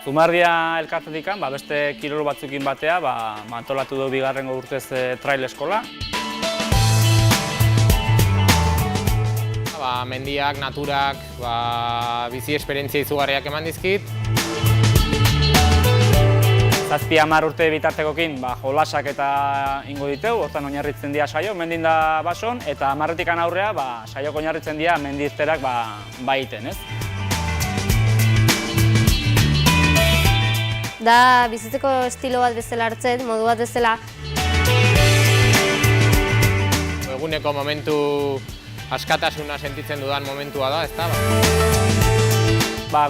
Zumardia elkartetik beste kirol batzukin batea antolatu du bigarrengo urtez trail eskola. Mendiak, naturak, bizi esperientzia izugarriak eman dizkit. 7-10 urte bitartekokin jolasak eta ingo diteu, hortan oinarritzen dira saio, mendin da bason, eta 10-etik aurrea saiok oinarritzen dira mendizterak egiten, ez? Da bizitzeko estilo bat bezala hartzen, modu bat bezala. Eguneko momentu askatasuna sentitzen dudan momentua da, ezta?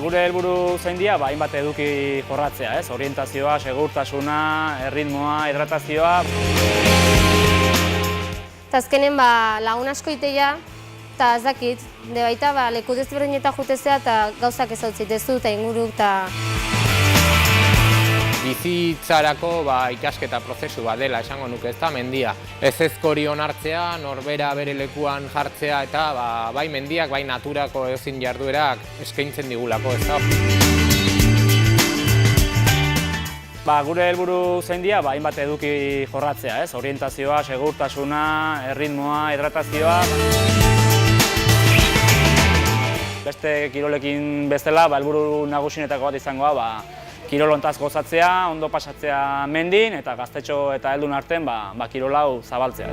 Gure helburu zein dira, hainbat eduki jorratzea, ez? Orientazioa, segurtasuna, erritmoa, hidratazioa. Eta azkenen lagun asko iteia, eta ez dakit, de baita leku desberdinetan jutezea eta gauzak ezautzitezu eta inguru eta... Bizitzarako ikasketa prozesu bat dela esango nuke, ezta, mendia. Ezezkori onartzea, norbera bere lekuan jartzea eta bai mendiak, bai naturako edozein jarduerak eskaintzen digulako, ezta. Gure helburu zein dira, hainbat eduki jorratzea, ez? Orientazioa, segurtasuna, erritmoa, hidratazioa. Beste kirolekin bezala, helburu nagusienetako bat izangoa, kirol hontaz gozatzea, ondo pasatzea mendin, eta gaztetxo eta heldun artean kirol hau zabaltzea.